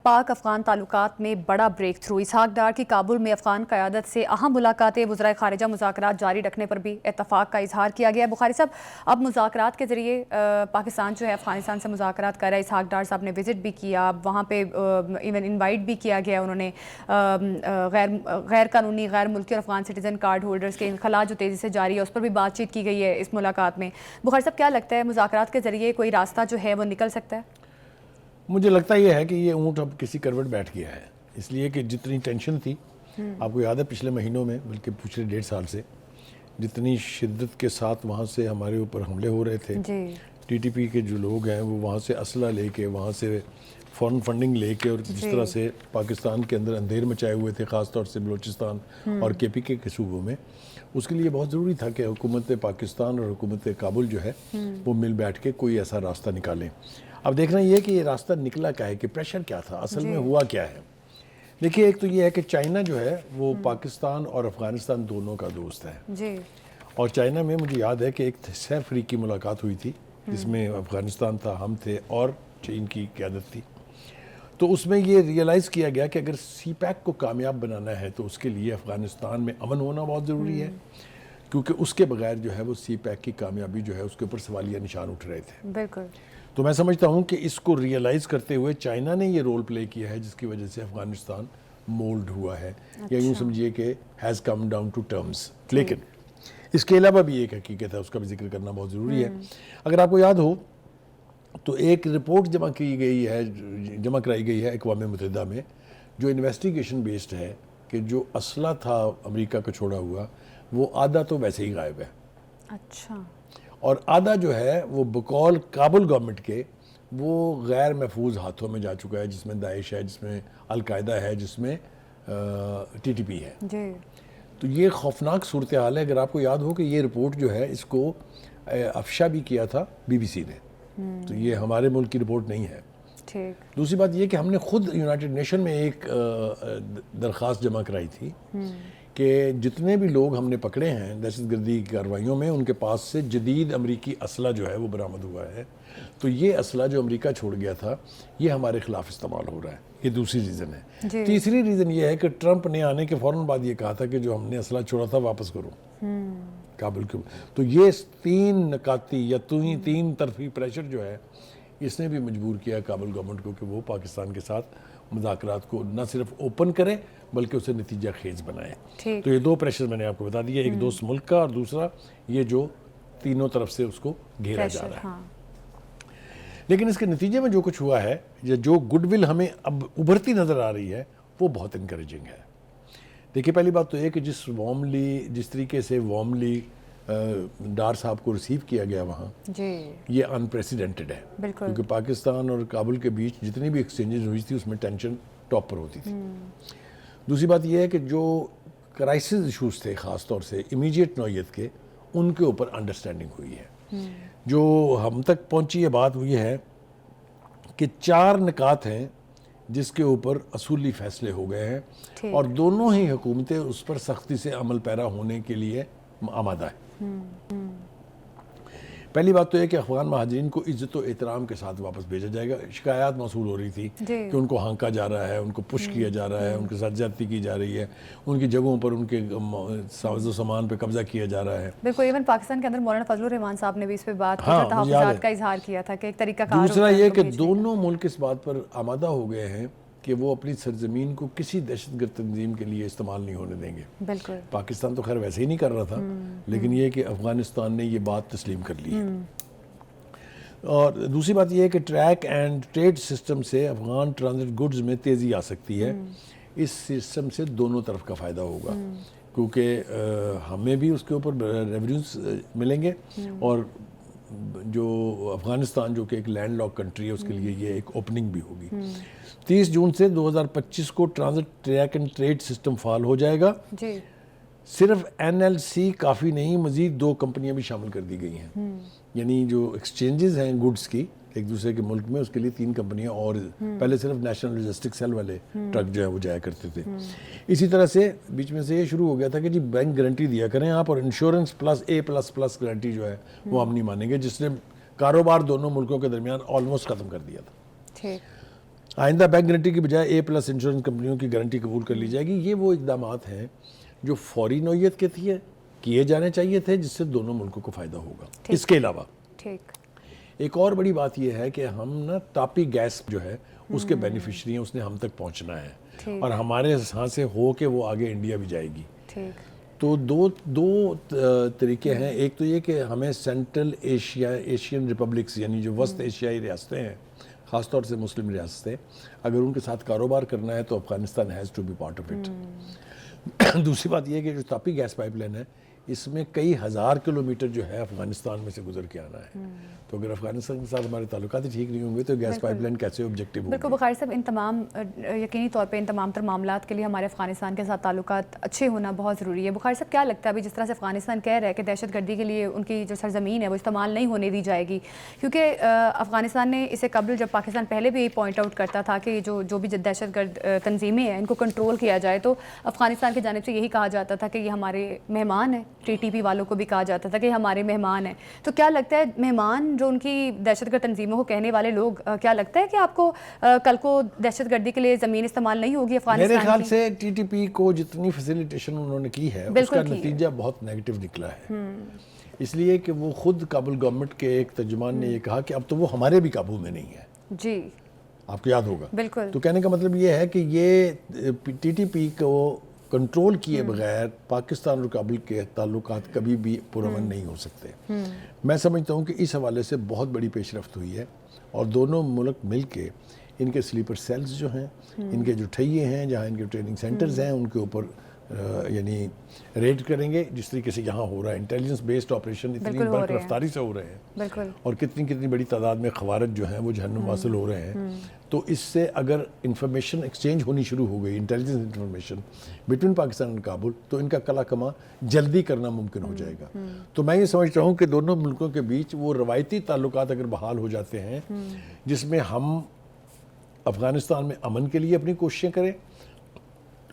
پاک افغان تعلقات میں بڑا بریک تھرو، اسحاق ڈار کی کابل میں افغان قیادت سے اہم ملاقاتیں، وزرائے خارجہ مذاکرات جاری رکھنے پر بھی اتفاق کا اظہار کیا گیا ہے۔ بخاری صاحب، اب مذاکرات کے ذریعے پاکستان جو ہے افغانستان سے مذاکرات کر رہا ہے۔ اسحاق ڈار صاحب نے وزٹ بھی کیا، وہاں پہ ایون انوائٹ بھی کیا گیا انہوں نے غیر قانونی غیر ملکی اور افغان سٹیزن کارڈ ہولڈرز کے انخلاء جو تیزی سے جاری ہے اس پر بھی بات چیت کی گئی ہے اس ملاقات میں۔ بخاری صاحب، کیا لگتا ہے مذاکرات کے ذریعے کوئی راستہ جو ہے وہ نکل سکتا ہے؟ مجھے لگتا یہ ہے کہ یہ اونٹ اب کسی کروٹ بیٹھ گیا ہے، اس لیے کہ جتنی ٹینشن تھی، آپ کو یاد ہے پچھلے مہینوں میں، بلکہ پچھلے 1.5 سال سے جتنی شدت کے ساتھ وہاں سے ہمارے اوپر حملے ہو رہے تھے، ٹی ٹی پی کے جو لوگ ہیں وہ وہاں سے اسلحہ لے کے، وہاں سے فورن فنڈنگ لے کے، اور جس طرح سے پاکستان کے اندر اندھیر مچائے ہوئے تھے، خاص طور سے بلوچستان اور کے پی کے صوبوں میں، اس کے لیے بہت ضروری تھا کہ حکومت پاکستان اور حکومت کابل جو ہے وہ مل بیٹھ کے کوئی ایسا راستہ نکالیں۔ اب دیکھنا یہ کہ یہ راستہ نکلا کیا ہے، کہ پریشر کیا تھا، اصل میں ہوا کیا ہے۔ دیکھیے، ایک تو یہ ہے کہ چائنا جو ہے وہ پاکستان اور افغانستان دونوں کا دوست ہے، اور چائنا میں مجھے یاد ہے کہ ایک 6 فریق کی ملاقات ہوئی تھی، جس میں افغانستان تھا، ہم تھے اور چین کی قیادت تھی۔ تو اس میں یہ ریئلائز کیا گیا کہ اگر سی پیک کو کامیاب بنانا ہے تو اس کے لیے افغانستان میں امن ہونا بہت ضروری ہے، کیونکہ اس کے بغیر جو ہے وہ سی پیک کی کامیابی جو ہے اس کے اوپر سوالیہ نشان اٹھ رہے تھے۔ بالکل۔ تو میں سمجھتا ہوں کہ اس کو ریئلائز کرتے ہوئے چائنا نے یہ رول پلے کیا ہے، جس کی وجہ سے افغانستان مولڈ ہوا ہے، یا یوں سمجھیے کہ has come down to terms. لیکن اس کے علاوہ بھی ایک حقیقت ہے، اس کا بھی ذکر کرنا بہت ضروری ہے۔ اگر آپ کو یاد ہو تو ایک رپورٹ جمع کرائی گئی ہے اقوام متحدہ میں، جو انویسٹیگیشن بیسڈ ہے، کہ جو اسلحہ تھا امریکہ کا چھوڑا ہوا، وہ آدھا تو ویسے ہی غائب ہے، اچھا، اور آدھا جو ہے وہ بقول کابل گورنمنٹ کے وہ غیر محفوظ ہاتھوں میں جا چکا ہے، جس میں داعش ہے، جس میں القاعدہ ہے، جس میں ٹی ٹی پی ہے۔ تو یہ خوفناک صورتحال ہے۔ اگر آپ کو یاد ہو کہ یہ رپورٹ جو ہے اس کو افشا بھی کیا تھا بی بی سی نے، تو یہ ہمارے ملک کی رپورٹ نہیں ہے۔ دوسری بات یہ کہ ہم نے خود یونائٹڈ نیشن میں ایک درخواست جمع کرائی تھی کہ جتنے بھی لوگ ہم نے پکڑے ہیں دہشت گردی کی کارروائیوں میں، ان کے پاس سے جدید امریکی اسلحہ جو ہے وہ برآمد ہوا ہے، تو یہ اسلحہ جو امریکہ چھوڑ گیا تھا یہ ہمارے خلاف استعمال ہو رہا ہے۔ یہ دوسری ریزن ہے۔ تیسری ریزن یہ ہے کہ ٹرمپ نے آنے کے فوراً بعد یہ کہا تھا کہ جو ہم نے اسلحہ چھوڑا تھا واپس کرو کابل کے۔ تو یہ 3 نکاتی یا 3 طرفی پریشر جو ہے، اس نے بھی مجبور کیا کابل گورنمنٹ کو کہ وہ پاکستان کے ساتھ مذاکرات کو نہ صرف اوپن کرے بلکہ اسے نتیجہ خیز بنائے۔ تو یہ 2 پریشر میں نے آپ کو بتا دیا، ایک دوست ملک کا، اور دوسرا یہ جو تینوں طرف سے اس کو گھیرا جا رہا ہے۔ لیکن اس کے نتیجے میں جو کچھ ہوا ہے، یا جو گڈ ول ہمیں اب ابھرتی نظر آ رہی ہے، وہ بہت انکریجنگ ہے۔ دیکھیے، پہلی بات تو یہ کہ جس طریقے سے وارملی ڈار صاحب کو ریسیو کیا گیا وہاں، یہ انپریسیڈنٹڈ ہے، کیونکہ پاکستان اور کابل کے بیچ جتنی بھی ایکسچینجز ہوئی تھی اس میں ٹینشن ٹاپ پر ہوتی تھی۔ دوسری بات یہ ہے کہ جو کرائسس ایشوز تھے، خاص طور سے امیجیٹ نوعیت کے، ان کے اوپر انڈرسٹینڈنگ ہوئی ہے۔ جو ہم تک پہنچی یہ بات ہوئی ہے کہ 4 نکات ہیں جس کے اوپر اصولی فیصلے ہو گئے ہیں، اور دونوں ہی حکومتیں اس پر سختی سے عمل پیرا ہونے کے لیے آمادہ ہیں۔ پہلی بات تو یہ کہ افغان مہاجرین کو عزت و احترام کے ساتھ واپس بھیجا جائے گا۔ شکایات موصول ہو رہی تھی کہ ان کو ہانکا جا رہا ہے، ان کو پش کیا جا رہا ہے، ان کے ساتھ زیادتی کی جا رہی ہے، ان کی جگہوں پر ان کے ساز و سامان پہ قبضہ کیا جا رہا ہے۔ بالکل، ایون پاکستان کے اندر مولانا فضل الرحمان صاحب نے بھی اس پہ بات کی، تحفظات کا اظہار کیا تھا کہ ایک طریقہ کار۔ دوسرا یہ کہ دونوں ملک اس بات پر آمادہ ہو گئے ہیں کہ وہ اپنی سرزمین کو کسی دہشت گرد تنظیم کے لیے استعمال نہیں ہونے دیں گے۔ بالکل، پاکستان تو خیر ویسے ہی نہیں کر رہا تھا، لیکن یہ کہ افغانستان نے یہ بات تسلیم کر لی ہے۔ اور دوسری بات یہ ہے کہ ٹریک اینڈ ٹریڈ سسٹم سے افغان ٹرانزٹ گڈز میں تیزی آ سکتی ہے۔ اس سسٹم سے دونوں طرف کا فائدہ ہوگا، کیونکہ ہمیں بھی اس کے اوپر ریونیوز ملیں گے، اور جو افغانستان جو کہ ایک لینڈ لاک کنٹری ہے اس کے لیے یہ ایک اوپننگ بھی ہوگی۔ 30 جون سے 2025 کو transit track and trade system فعال ہو جائے گا۔ صرف این ایل سی کافی نہیں، مزید 2 کمپنیاں بھی شامل کر دی گئی ہیں، یعنی جو ایکسچینجز ہیں گڈز کی ایک دوسرے کے ملک میں، اس کے لیے 3 کمپنیاں اور، پہلے صرف نیشنل لاجسٹک سیل والے ٹرک جو ہے وہ جایا کرتے تھے۔ اسی طرح سے بیچ میں سے یہ شروع ہو گیا تھا کہ جی بینک گارنٹی دیا کریں آپ، اور انشورنس پلس A++ گارنٹی جو ہے وہ ہم نہیں مانیں گے، جس نے کاروبار دونوں ملکوں کے درمیان آلموسٹ ختم کر دیا تھا۔ آئندہ بینک گارنٹی کی بجائے اے پلس انشورنس کمپنیوں کی گارنٹی قبول کر لی جائے گی. یہ وہ اقدامات ہیں جو فوری نوعیت کے تھے، کیے جانے چاہیے تھے، جس سے دونوں ملکوں کو فائدہ ہوگا. اس کے علاوہ ایک اور بڑی بات یہ ہے کہ ہم نا تاپی گیس جو ہے اس کے بینیفیشری ہیں، اس نے ہم تک پہنچنا ہے اور ہمارے ہاں سے ہو کے وہ آگے انڈیا بھی جائے گی. تو دو طریقے ہیں. ایک تو یہ کہ ہمیں سینٹرل ایشین ریپبلکس یعنی جو وسط ایشیائی ریاستیں ہیں، خاص طور سے مسلم ریاستیں، اگر ان کے ساتھ کاروبار کرنا ہے تو Afghanistan has to be part of it. دوسری بات یہ ہے کہ جو تاپی گیس پائپ لائن ہے اس میں کئی ہزار کلومیٹر جو ہے افغانستان میں سے گزر کے آنا ہے. تو اگر افغانستان کے ساتھ ہمارے تعلقات ہی ٹھیک نہیں ہوں گے تو گیس پائپ لائن کیسے آبجیکٹیو ہوں گے؟ بالکل بخاری صاحب، ان تمام یقینی طور پہ ان تمام تر معاملات کے لیے ہمارے افغانستان کے ساتھ تعلقات اچھے ہونا بہت ضروری ہے. بخاری صاحب، کیا لگتا ہے ابھی جس طرح سے افغانستان کہہ رہا ہے کہ دہشت گردی کے لیے ان کی جو سرزمین ہے وہ استعمال نہیں ہونے دی جائے گی، کیونکہ افغانستان نے اسے قبل جب پاکستان پہلے بھی پوائنٹ آؤٹ کرتا تھا کہ جو بھی دہشت گرد تنظیمیں ہیں ان کو کنٹرول کیا جائے، تو افغانستان کی جانب سے یہی کہا جاتا تھا کہ یہ ہمارے مہمان ہیں. TTP والوں کو بھی کہا جاتا تھا کہ ہمارے مہمان ہیں. تو کیا لگتا ہے مہمان جو ان کی دہشت گرد تنظیموں کو کہنے والے لوگ، کیا لگتا ہے کہ آپ کو کل کو دہشت گردی کے لیے زمین استعمال نہیں ہوگی افغانستان کی؟ میرے خیال سے TTP کو جتنی فیسیلیٹیشن انہوں نے کی ہے اس کا نتیجہ بہت نیگیٹو نکلا ہے. اس لیے کہ وہ خود کابل گورنمنٹ کے ایک ترجمان نے یہ کہا کہ اب تو وہ ہمارے بھی قابو میں نہیں ہے. جی آپ کو یاد ہوگا. بالکل. تو کہنے کا مطلب یہ ہے کہ یہ TTP کو کنٹرول کیے بغیر پاکستان اور کابل کے تعلقات کبھی بھی پرامن نہیں ہو سکتے. میں سمجھتا ہوں کہ اس حوالے سے بہت بڑی پیش رفت ہوئی ہے اور دونوں ملک مل کے ان کے سلیپر سیلز جو ہیں، ان کے جو ٹھیے ہیں جہاں ان کے ٹریننگ سینٹرز ہیں، ان کے اوپر یعنی ریڈ کریں گے. جس طریقے سے یہاں ہو رہا ہے انٹیلیجنس بیسڈ آپریشن اتنی برق رفتاری سے ہو رہے ہیں اور کتنی بڑی تعداد میں خوارج جو ہیں وہ جہنم واصل ہو رہے ہیں. تو اس سے اگر انفارمیشن ایکسچینج ہونی شروع ہو گئی، انٹیلیجنس انفارمیشن بٹوین پاکستان اور کابل، تو ان کا کلا کما جلدی کرنا ممکن ہو جائے گا. تو میں یہ سمجھتا ہوں کہ دونوں ملکوں کے بیچ وہ روایتی تعلقات اگر بحال ہو جاتے ہیں جس میں ہم افغانستان میں امن کے لیے اپنی کوششیں کریں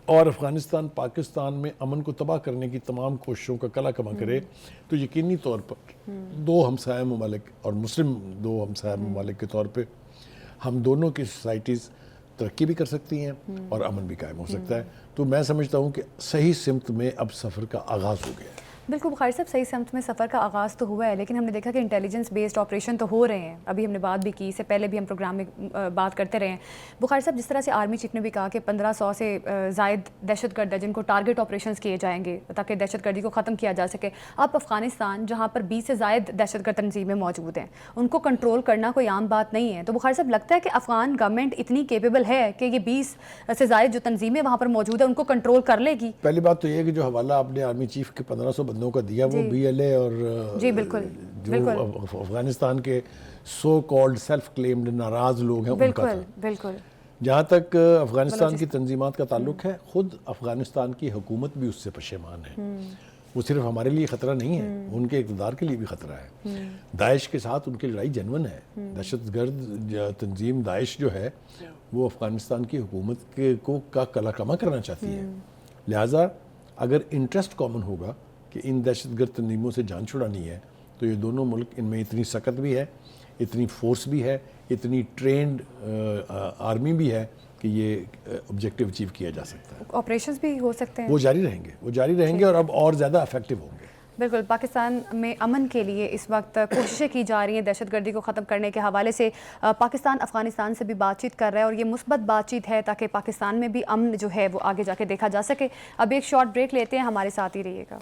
اور افغانستان پاکستان میں امن کو تباہ کرنے کی تمام کوششوں کا کلا کما کرے، تو یقینی طور پر دو ہمسایہ ممالک اور مسلم دو ہمسایہ ممالک کے طور پہ ہم دونوں کی سوسائٹیز ترقی بھی کر سکتی ہیں اور امن بھی قائم ہو سکتا ہے. تو میں سمجھتا ہوں کہ صحیح سمت میں اب سفر کا آغاز ہو گیا ہے. بالکل بخاری صاحب، صحیح سمت میں سفر کا آغاز تو ہوا ہے، لیکن ہم نے دیکھا کہ انٹیلیجنس بیسڈ آپریشن تو ہو رہے ہیں. ابھی ہم نے بات بھی کی، اس سے پہلے بھی ہم پروگرام میں بات کرتے رہے ہیں. بخاری صاحب، جس طرح سے آرمی چیف نے بھی کہا کہ 1500 سے زائد دہشت گرد ہے جن کو ٹارگٹ آپریشنز کیے جائیں گے تاکہ دہشت گردی کو ختم کیا جا سکے. اب افغانستان جہاں پر 20 سے زائد دہشت گرد تنظیمیں موجود ہیں، ان کو کنٹرول کرنا کوئی عام بات نہیں ہے. تو بخاری صاحب، لگتا ہے کہ افغان گورنمنٹ اتنی کیپیبل ہے کہ یہ 20 سے زائد جو تنظیمیں وہاں پر موجود ہیں ان کو کنٹرول کر لے گی؟ پہلی بات تو یہ ہے کہ جو حوالہ آپ نے آرمی چیف کے 1500 بندوں کا دیا وہ BLA اور جو افغانستان کے سو کالڈ سیلف کلیمڈ ناراض لوگ ہیں ان کا تھا. بالکل. جہاں تک افغانستان کی تنظیمات کا تعلق ہے، خود افغانستان کی حکومت بھی اس سے پشیمان ہے. وہ صرف ہمارے لیے خطرہ نہیں ہے، ان کے اقتدار کے لیے بھی خطرہ ہے. داعش کے ساتھ ان کی لڑائی جنون ہے. دہشت گرد تنظیم داعش جو ہے وہ افغانستان کی حکومت کا کلا کما کرنا چاہتی ہے. لہٰذا اگر انٹرسٹ کامن ہوگا کہ ان دہشت گرد تنظیموں سے جان چھڑانی ہے تو یہ دونوں ملک، ان میں اتنی سکت بھی ہے، اتنی فورس بھی ہے، اتنی ٹرینڈ آرمی بھی ہے کہ یہ آبجیکٹیو اچیو کیا جا سکتا ہے. آپریشنز بھی ہو سکتے ہیں. وہ جاری رہیں گے اور اب اور زیادہ افیکٹو ہوں گے. بالکل. پاکستان میں امن کے لیے اس وقت کوششیں کی جا رہی ہیں دہشت گردی کو ختم کرنے کے حوالے سے. پاکستان افغانستان سے بھی بات چیت کر رہا ہے اور یہ مثبت بات چیت ہے تاکہ پاکستان میں بھی امن جو ہے وہ آگے جا کے دیکھا جا سکے. اب ایک شارٹ بریک لیتے ہیں، ہمارے ساتھ ہی رہیے گا.